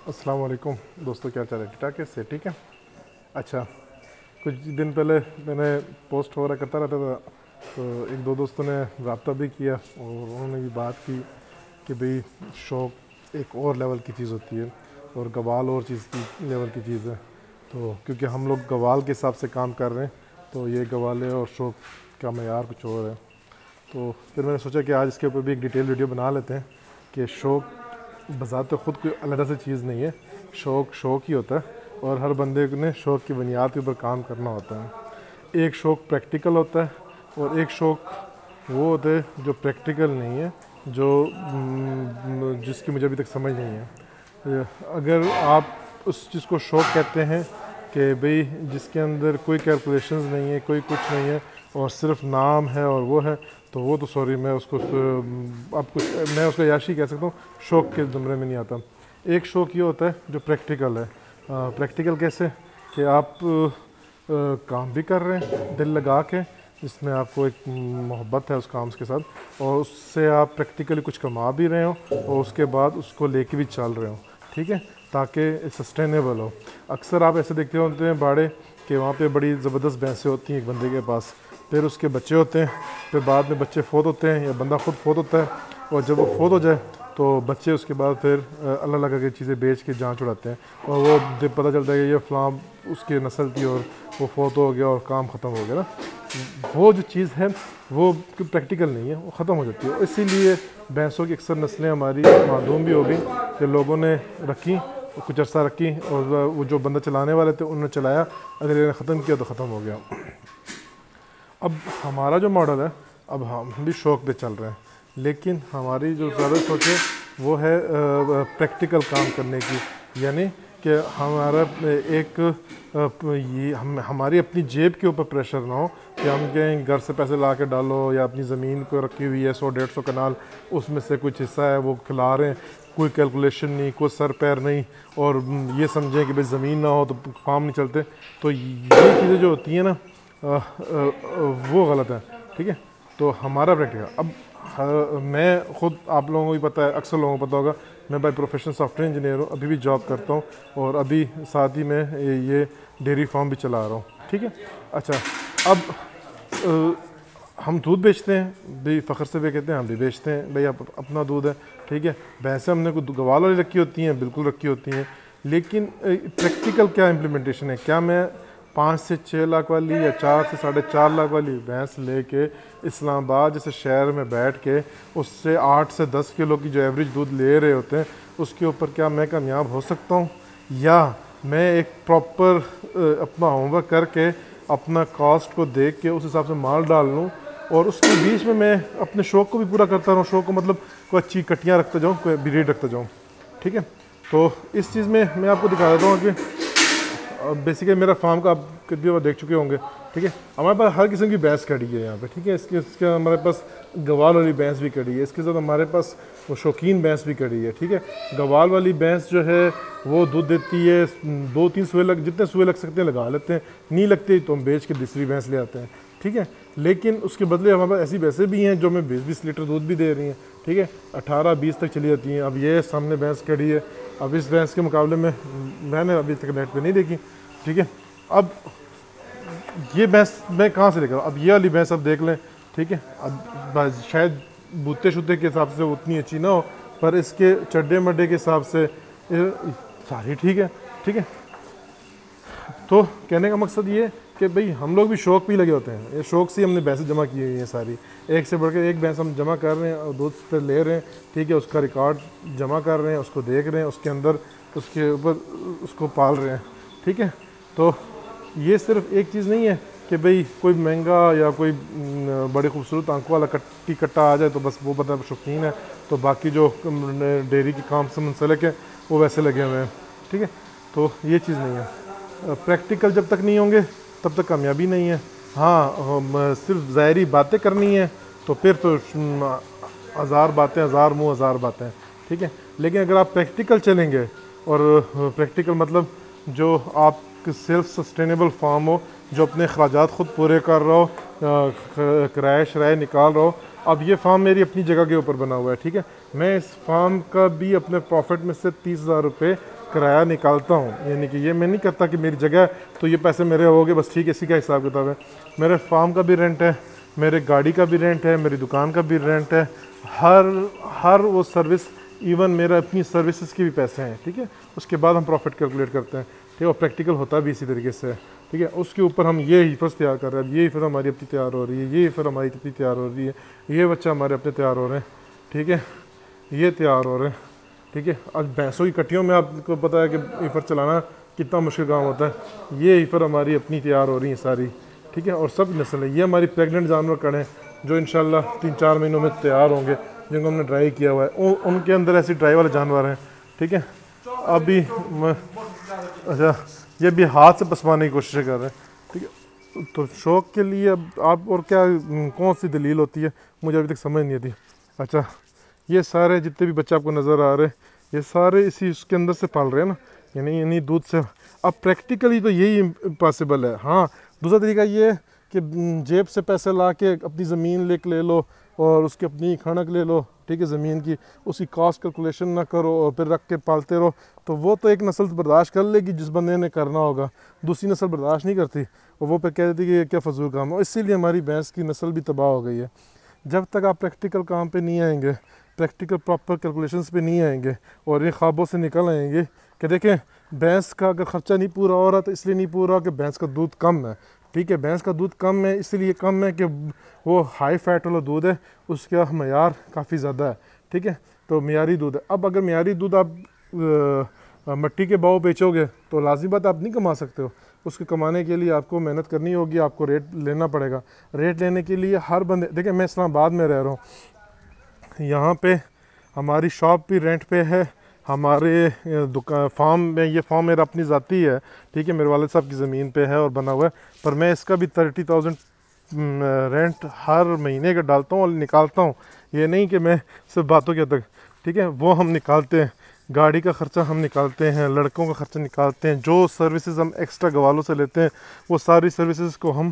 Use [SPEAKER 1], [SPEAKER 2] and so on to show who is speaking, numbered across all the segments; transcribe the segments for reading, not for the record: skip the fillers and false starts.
[SPEAKER 1] अस्सलाम वालेकुम दोस्तों, क्या चाल है? ठीक ठाक है से? ठीक है। अच्छा, कुछ दिन पहले मैंने पोस्ट वगैरह करता रहता था, तो एक दो दोस्तों ने रब्ता भी किया और उन्होंने भी बात की कि भाई शौक़ एक और लेवल की चीज़ होती है और गवाल और चीज़ की लेवल की चीज़ है। तो क्योंकि हम लोग गवाल के हिसाब से काम कर रहे हैं, तो ये गवाले और शौक़ का मयार कुछ और है। तो फिर मैंने सोचा कि आज इसके ऊपर भी एक डिटेल वीडियो बना लेते हैं कि शौक़ बज़ात ख़ुद कोई अलग से चीज़ नहीं है। शौक़ शौक़ ही होता है और हर बंदे ने शौक़ की बुनियाद के ऊपर काम करना होता है। एक शौक़ प्रैक्टिकल होता है और एक शौक़ वो होता है जो प्रैक्टिकल नहीं है, जो जिसकी मुझे अभी तक समझ नहीं है। अगर आप उस चीज़ को शौक़ कहते हैं कि भाई जिसके अंदर कोई कैलकुलेशंस नहीं है, कोई कुछ नहीं है और सिर्फ नाम है और वो है, तो वो तो सॉरी मैं उसको अब कुछ मैं उसको याशी कह सकता हूँ, शौक़ के ज़ुमरे में नहीं आता। एक शौक़ ये होता है जो प्रैक्टिकल है। प्रैक्टिकल कैसे कि आप काम भी कर रहे हैं दिल लगा के, जिसमें आपको एक मोहब्बत है उस काम के साथ, और उससे आप प्रैक्टिकली कुछ कमा भी रहे हो और उसके बाद उसको लेके भी चल रहे हो, ठीक है, ताकि सस्टेनेबल हो। अक्सर आप ऐसे देखते होते हैं बाड़े कि वहाँ पे बड़ी ज़बरदस्त भैंसें होती हैं एक बंदे के पास, फिर उसके बच्चे होते हैं, फिर बाद में बच्चे फोत होते हैं या बंदा खुद फोत होता है, और जब वो फोत हो जाए तो बच्चे उसके बाद फिर अल्लाह लगा के चीज़ें बेच के जान छुड़ाते हैं और वो पता चलता है कि ये फ़लाँ उसके नस्ल थी और वो फोत हो गया और काम ख़त्म हो गया ना। वो जो चीज़ है वो प्रैक्टिकल नहीं है, वो ख़त्म हो जाती है। इसीलिए भैंसों की अक्सर नस्लें हमारी मादूम भी हो गई कि लोगों ने रखी, कुछ अर्सा रखी, और वो जो बंदा चलाने वाले थे उन्होंने चलाया, अगर इन्होंने ख़त्म किया तो ख़त्म हो गया। अब हमारा जो मॉडल है, अब हम भी शौक़ पे चल रहे हैं, लेकिन हमारी जो ज़्यादा सोच है वो है प्रैक्टिकल काम करने की, यानी कि हमारा एक हमारी अपनी जेब के ऊपर प्रेशर ना हो कि हम कहें घर से पैसे ला के डालो, या अपनी ज़मीन को रखी हुई है 100-150 कनाल, उसमें से कुछ हिस्सा है वो खिला रहे हैं, कोई कैलकुलेशन नहीं, कोई सर पैर नहीं, और ये समझें कि भाई ज़मीन ना हो तो काम नहीं चलते। तो ये चीज़ें जो होती हैं ना वो गलत है, ठीक है। तो हमारा प्रैक्टिकल अब मैं ख़ुद, आप लोगों को भी पता है, अक्सर लोगों को पता होगा, मैं बाय प्रोफेशन सॉफ्टवेयर इंजीनियर हूँ, अभी भी जॉब करता हूँ और अभी साथ ही में ये डेयरी फार्म भी चला रहा हूँ, ठीक है। अच्छा, अब हम दूध बेचते हैं भाई, फ़ख्र से वे कहते हैं हम भी बेचते हैं भाई, अपना दूध है, ठीक है। भैंसें हमने कोई गवाल वाली रखी होती हैं, बिल्कुल रखी होती हैं, लेकिन प्रैक्टिकल क्या इम्प्लीमेंटेशन है? क्या मैं 5 से 6 लाख वाली या 4 से 4.5 लाख वाली भैंस लेके इस्लामाबाद जैसे शहर में बैठ के उससे 8 से 10 किलो की जो एवरेज दूध ले रहे होते हैं, उसके ऊपर क्या मैं कामयाब हो सकता हूँ? या मैं एक प्रॉपर अपना होमवर्क करके अपना कॉस्ट को देख के उस हिसाब से माल डाल लूँ, और उसके बीच में मैं अपने शौक़ को भी पूरा करता रहूँ। शौक़ को मतलब कोई अच्छी कटियाँ रखता जाऊँ, कोई ब्रीड रखता जाऊँ, ठीक है। तो इस चीज़ में मैं आपको दिखा देता हूँ कि बेसिकली मेरा फार्म का आप कितनी बार देख चुके होंगे, ठीक है। हमारे पास हर किस्म की भैंस खड़ी है यहाँ पे, ठीक है। इसके हमारे पास गवाल वाली भैंस भी खड़ी है, इसके साथ हमारे पास वो शौकीन भैंस भी खड़ी है, ठीक है। गवाल वाली भैंस जो है वो दूध देती है 2-3 सुए जितने सुए लग सकते हैं लगा लेते हैं, नहीं लगते तो हम बेच के दूसरी भैंस ले आते हैं, ठीक है। लेकिन उसके बदले हमारे पास ऐसी भैंसें भी हैं जो हमें 20-20 लीटर दूध भी दे रही हैं, ठीक है, 18-20 तक चली जाती हैं। अब ये सामने भैंस खड़ी है, अब इस भैंस के मुकाबले में मैंने अभी तक नेट पे नहीं देखी, ठीक है। अब ये भैंस मैं कहाँ से लेकर, अब ये वाली भैंस अब देख लें, ठीक है। अब शायद बूते शुते के हिसाब से उतनी अच्छी ना हो, पर इसके चड्डे मड्डे के हिसाब से सारी ठीक है, ठीक है। तो कहने का मकसद ये कि भाई हम लोग भी शौक़ भी लगे होते हैं, ये शौक़ से हमने भैंसें जमा की हुई हैं सारी, एक से बढ़ के एक भैंस हम जमा कर रहे हैं और दूध पे ले रहे हैं, ठीक है। उसका रिकॉर्ड जमा कर रहे हैं, उसको देख रहे हैं, उसके अंदर उसके ऊपर उसको पाल रहे हैं, ठीक है। तो ये सिर्फ एक चीज़ नहीं है कि भाई कोई महंगा या कोई बड़े खूबसूरत आंखों वाला कट्टा आ जाए तो बस वो बंदा शौकीन है, तो बाकी जो डेयरी के काम से मुंसलिक है वो वैसे लगे हुए हैं, ठीक है। तो ये चीज़ नहीं है। प्रैक्टिकल जब तक नहीं होंगे तब तक कामयाबी नहीं है। हाँ, सिर्फ ज़ाहरी बातें करनी है तो फिर तो हज़ार बातें, हज़ार मुँह हज़ार बातें, ठीक है। लेकिन अगर आप प्रैक्टिकल चलेंगे, और प्रैक्टिकल मतलब जो आप सेल्फ सस्टेनेबल फार्म हो, जो अपने अखराजात ख़ुद पूरे कर रहा हो, किराया शराया निकाल रहा हो। अब ये फार्म मेरी अपनी जगह के ऊपर बना हुआ है, ठीक है। मैं इस फार्म का भी अपने प्रॉफिट में से 30,000 रुपये किराया निकालता हूँ, यानी कि ये मैं नहीं करता कि मेरी जगह है तो ये पैसे मेरे हो गए बस ठीक है, इसी का हिसाब किताब है। मेरे फार्म का भी रेंट है, मेरे गाड़ी का भी रेंट है, मेरी दुकान का भी रेंट है, हर वो सर्विस, इवन मेरा अपनी सर्विसेज के भी पैसे हैं, ठीक है। उसके बाद हम प्रॉफिट कैलकुलेट करते हैं, ठीक है। और प्रैक्टिकल होता भी इसी तरीके से है, ठीक है। उसके ऊपर हम ये हिफज तैयार कर रहे हैं, ये हिफज हमारी अपनी तैयार हो रही है, ये हिफज हमारी अपनी तैयार हो रही है, ये बच्चा हमारे अपने तैयार हो रहे हैं, ठीक है, ये तैयार हो रहे हैं, ठीक है। आज भैंसों की कटियों में आपको पता है कि हिफज चलाना कितना मुश्किल काम होता है। ये हिफज हमारी अपनी तैयार हो रही हैं सारी, ठीक है। और सब नस्ल है, ये हमारी प्रेग्नेंट जानवर कड़े हैं जो इंशाल्लाह 3-4 महीनों में तैयार होंगे, जिनको हमने ड्राई किया हुआ है। उनके अंदर ऐसी ड्राई वाले जानवर हैं, ठीक है। अभी अच्छा, ये भी हाथ से पसवाने की कोशिश कर रहे हैं, ठीक है। तो शौक़ के लिए अब आप और क्या कौन सी दलील होती है मुझे अभी तक समझ नहीं आती। अच्छा, ये सारे जितने भी बच्चे आपको नज़र आ रहे हैं ये सारे इसी उसके अंदर से पाल रहे हैं ना, यानी इन्हीं दूध से। अब प्रैक्टिकली तो यही पॉसिबल है। हाँ, दूसरा तरीका ये है कि जेब से पैसे ला के अपनी ज़मीन ले लो और उसकी अपनी खड़क ले लो, ठीक है, ज़मीन की, उसकी कॉस्ट कैलकुलेशन ना करो और फिर रख के पालते रहो, तो वो तो एक नस्ल बर्दाश्त कर लेगी जिस बंदे ने करना होगा, दूसरी नस्ल बर्दाश्त नहीं करती और वो फिर कह देती कि ये क्या फजूल काम है। इसीलिए हमारी भैंस की नस्ल भी तबाह हो गई है। जब तक आप प्रैक्टिकल काम पे नहीं आएंगे, प्रैक्टिकल प्रॉपर कैलकुलेशंस पे नहीं आएंगे और ये ख्वाबों से निकल आएंगे कि देखें भैंस का अगर ख़र्चा नहीं पूरा हो रहा तो इसलिए नहीं पूरा कि भैंस का दूध कम है, ठीक है। भैंस का दूध कम है इसलिए कम है कि वो हाई फैट वाला दूध है, उसका मयार काफ़ी ज़्यादा है, ठीक है। तो मयारी दूध है। अब अगर मयारी दूध आप मट्टी के भाव बेचोगे तो लाज़मी बात आप नहीं कमा सकते हो। उसके कमाने के लिए आपको मेहनत करनी होगी, आपको रेट लेना पड़ेगा। रेट लेने के लिए हर बंदे, देखिए मैं इस्लामाबाद में रह रहा हूँ, यहाँ पे हमारी शॉप भी रेंट पे है, हमारे दुकान फार्म में, ये फार्म मेरा अपनी ज़ाती है, ठीक है, मेरे वालिद साहब की ज़मीन पे है और बना हुआ है, पर मैं इसका भी 30,000 रेंट हर महीने का डालता हूँ और निकालता हूँ। ये नहीं कि मैं सिर्फ बातों के तक, ठीक है, वो हम निकालते हैं। गाड़ी का ख़र्चा हम निकालते हैं, लड़कों का ख़र्चा निकालते हैं, जो सर्विसेज हम एक्स्ट्रा गवालों से लेते हैं वो सारी सर्विसेज को हम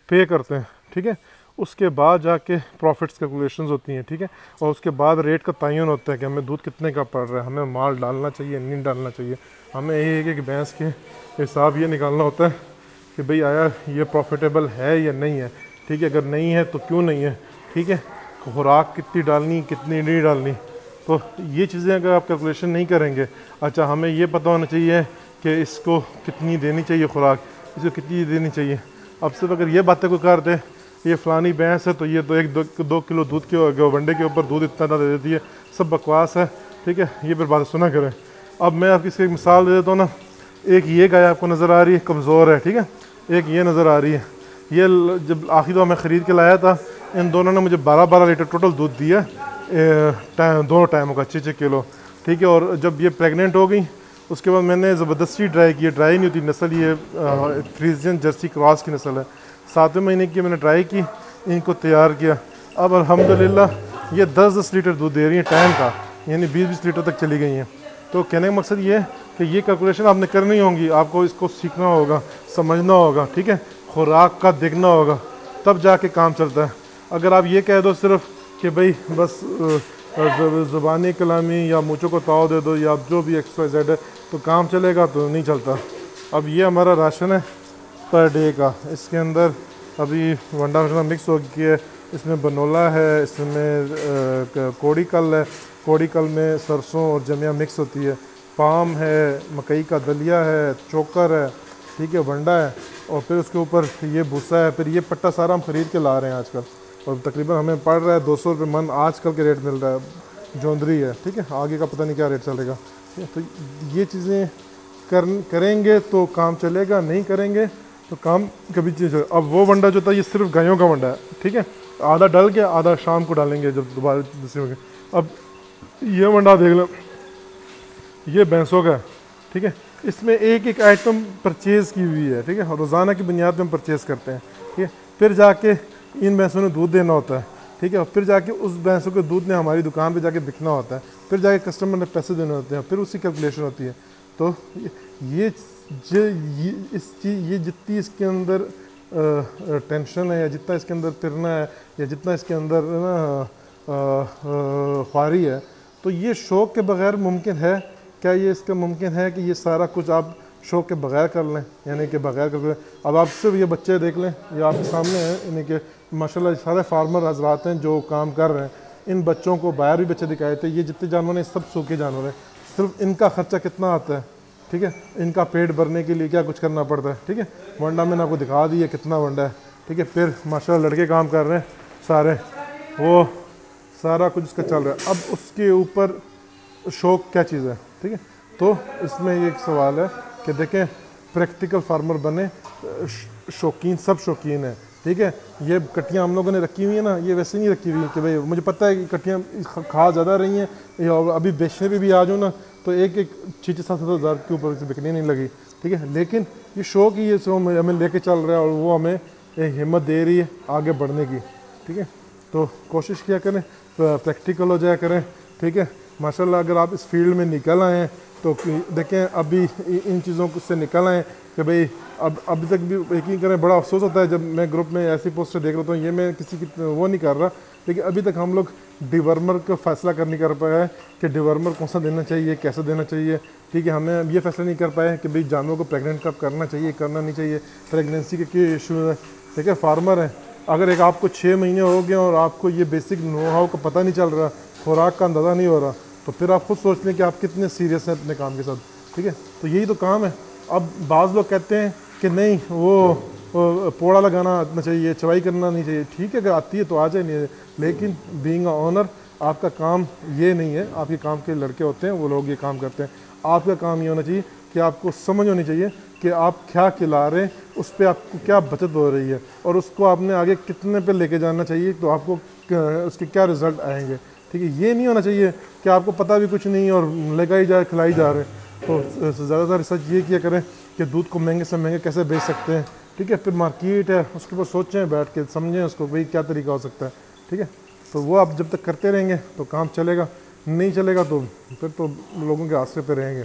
[SPEAKER 1] पे करते हैं, ठीक है। उसके बाद जाके प्रॉफिट्स कैलकुलेशंस होती हैं, ठीक है। और उसके बाद रेट का तयन होता है कि हमें दूध कितने का पड़ रहा है, हमें माल डालना चाहिए नहीं डालना चाहिए। हमें ये है कि भैंस के हिसाब ये निकालना होता है कि भाई आया ये प्रॉफिटेबल है या नहीं है, ठीक है। अगर नहीं है तो क्यों नहीं है, ठीक है। खुराक कितनी डालनी कितनी नहीं डालनी, तो ये चीज़ें अगर आप कैलकुलेशन नहीं करेंगे। अच्छा, हमें ये पता होना चाहिए कि इसको कितनी देनी चाहिए खुराक, इसको कितनी देनी चाहिए। अब सिर्फ अगर ये बातें को कर दे ये फ़लानी भैंस है तो ये तो 1-2 किलो दूध के वनडे के ऊपर दूध इतना दे देती है, सब बकवास है, ठीक है। ये फिर बात सुना करें। अब मैं आपकी इसकी एक मिसाल दे देता हूँ ना। एक ये गाय आपको नज़र आ रही है, कमज़ोर है, ठीक है। एक ये नज़र आ रही है। ये जब आखिरी दफ़ा मैं ख़रीद के लाया था, इन दोनों ने मुझे 12-12 लीटर टोटल दूध दिया, दोनों टाइमों का 6-6 किलो, ठीक है। और जब ये प्रेगनेंट हो गई उसके बाद मैंने ज़बरदस्ती ड्राई की। ड्राई नहीं होती नस्ल, ये फ्रीजियन जर्सी क्रॉस की नस्ल है। 7वें महीने की मैंने ट्राई की, इनको तैयार किया। अब अल्हम्दुलिल्लाह ये 10-10 लीटर दूध दे रही है टाइम का, यानी 20-20 लीटर तक चली गई हैं। तो कहने का मकसद ये है कि ये कैलकुलेशन आपने करनी होगी, आपको इसको सीखना होगा, समझना होगा, ठीक है। खुराक का देखना होगा, तब जाके काम चलता है। अगर आप ये कह दो सिर्फ कि भाई बस ज़ुबानी कलामी या मुँचों को ताव दे दो या जो भी XYZ है तो काम चलेगा, तो नहीं चलता। अब ये हमारा राशन है पर डे का, इसके अंदर अभी वंडा वंडा मिक्स हो गया है, इसमें बनोला है, इसमें कोड़ी कल है, कोड़ी कल में सरसों और जमिया मिक्स होती है, पाम है, मकई का दलिया है, चोकर है, ठीक है, वंडा है, और फिर उसके ऊपर ये भूसा है। फिर ये पट्टा सारा हम ख़रीद के ला रहे हैं आजकल, और तकरीबन हमें पड़ रहा है 200 रुपये मन आजकल के रेट मिल रहा है, जोंदरी है, ठीक है। आगे का पता नहीं क्या रेट चलेगा। तो ये चीज़ें करेंगे तो काम चलेगा, नहीं करेंगे तो काम कभी चीज़। अब वो वंडा जो था ये सिर्फ गायों का वंडा है, ठीक है, आधा डल के आधा शाम को डालेंगे जब दोबारा दूसरे होंगे। अब ये वंडा देख लो, ये भैंसों का है, ठीक है। इसमें एक एक आइटम परचेज़ की हुई है, ठीक है, रोज़ाना की बुनियाद पर हम परचेज़ करते हैं, ठीक है। फिर जाके इन भैंसों ने दूध देना होता है, ठीक है, और फिर जाके उस भैंसों के दूध ने हमारी दुकान पे जाके बिकना होता है, फिर जाके कस्टमर ने पैसे देने होते हैं, फिर उसकी कैलकुलेशन होती है। तो ये जितनी इसके अंदर टेंशन है या जितना इसके अंदर फिरना है या जितना इसके अंदर ना ख्वारी है, तो ये शौक़ के बग़ैर मुमकिन है क्या ये इसका मुमकिन है कि ये सारा कुछ आप शौक के बगैर कर लें, यानी कि बगैर कर लें? अब आप सिर्फ ये बच्चे देख लें, ये आपके सामने हैं, यानी कि माशाल्लाह सारे फार्मर हजरात हैं जो काम कर रहे हैं। इन बच्चों को बाहर भी बच्चे दिखाए थे, ये जितने जानवर हैं सब सूखे जानवर हैं। सिर्फ इनका खर्चा कितना आता है, ठीक है, इनका पेट भरने के लिए क्या कुछ करना पड़ता है, ठीक है। वंडा मैंने आपको दिखा दिया कितना वंडा है, ठीक है। फिर माशाल्लाह लड़के काम कर रहे हैं सारे, वो सारा कुछ इसका चल रहा है। अब उसके ऊपर शौक क्या चीज़ है, ठीक है। तो इसमें ये एक सवाल है कि देखें, प्रैक्टिकल फार्मर बने, शौकीन सब शौकीन है, ठीक है। ये कट्टियाँ हम लोगों ने रखी हुई है ना, ये वैसे नहीं रखी हुई है कि भाई मुझे पता है कि कट्टियाँ खा ज़्यादा रही हैं, और अभी बेचने पे भी आ जाऊँ ना तो एक 6-7 हज़ार के ऊपर से बिकने नहीं लगी, ठीक है। लेकिन ये शौक ही है, सो हमें लेके चल रहा है और वो हमें हिम्मत दे रही है आगे बढ़ने की, ठीक है। तो कोशिश किया करें, प्रैक्टिकल हो जाया करें, ठीक है। माशाल्लाह अगर आप इस फील्ड में निकल आए हैं तो देखें, अभी इन चीज़ों से निकल आए कि भाई अब अभी तक भी यकीन करें, बड़ा अफसोस होता है जब मैं ग्रुप में ऐसी पोस्टें देख रहा हूँ। ये मैं किसी की वो नहीं कर रहा, लेकिन अभी तक हम लोग डिवर्मर का फैसला नहीं कर पाया है कि डिवर्मर कौन सा देना चाहिए, कैसे देना चाहिए, ठीक है। हमें ये फैसला नहीं कर पाया कि भाई जानवर को प्रेग्नेंट कब करना चाहिए, करना नहीं चाहिए, प्रेगनेंसी के क्या इशू है, ठीक है। फार्मर है, अगर एक आपको 6 महीने हो गए और आपको ये बेसिक नो हाउ का पता नहीं चल रहा, खुराक का अंदाज़ा नहीं हो रहा, तो फिर आप खुद सोच लें कि आप कितने सीरियस हैं अपने काम के साथ, ठीक है। तो यही तो काम है। अब बाज़ लोग कहते हैं कि नहीं वो पोड़ा लगाना आना चाहिए, चवाई करना नहीं चाहिए, ठीक है, अगर आती है तो आ जाए, नहीं, लेकिन बीइंग अ ओनर आपका काम ये नहीं है। आपके काम के लड़के होते हैं, वो लोग ये काम करते हैं। आपका काम ये होना चाहिए कि आपको समझ होनी चाहिए कि आप क्या खिला रहे हैं, उस पर आपको क्या बचत हो रही है, और उसको आपने आगे कितने पे लेके जाना चाहिए, तो आपको उसके क्या रिज़ल्ट आएंगे, ठीक है। ये नहीं होना चाहिए कि आपको पता भी कुछ नहीं और लेगा ही जा खिलाई जा रहे हैं। तो ज़्यादातर रिसर्च ये किया करें कि दूध को महंगे से महंगे कैसे बेच सकते हैं, ठीक है। फिर मार्केट है, उसके ऊपर सोचें, बैठ के समझें उसको, भाई क्या तरीका हो सकता है, ठीक है। तो वो आप जब तक करते रहेंगे तो काम चलेगा, नहीं चलेगा तो फिर तो लोगों के आसरे पे रहेंगे,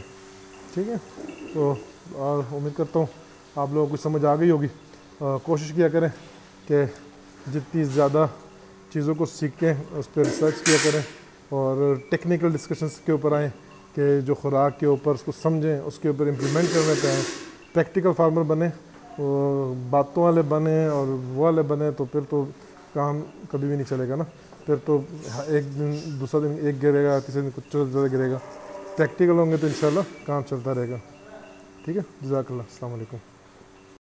[SPEAKER 1] ठीक है। तो उम्मीद करता हूँ आप लोगों को समझ आ गई होगी। कोशिश किया करें कि जितनी ज़्यादा चीज़ों को सीखें, उस पर रिसर्च किया करें और टेक्निकल डिस्कशंस के ऊपर आएँ कि जो खुराक के ऊपर उसको समझें, उसके ऊपर इम्प्लीमेंट करने पे आएँ, प्रैक्टिकल फार्मर बने, बातों वाले बने और वो वाले बने, तो फिर तो काम कभी भी नहीं चलेगा ना। फिर तो एक दिन दूसरा दिन एक गिरेगा, तीसरे दिन कुछ ज़्यादा गिरेगा। प्रैक्टिकल होंगे तो इंशाल्लाह काम चलता रहेगा, ठीक है। जज़ाकल्लाह, अस्सलाम वालेकुम।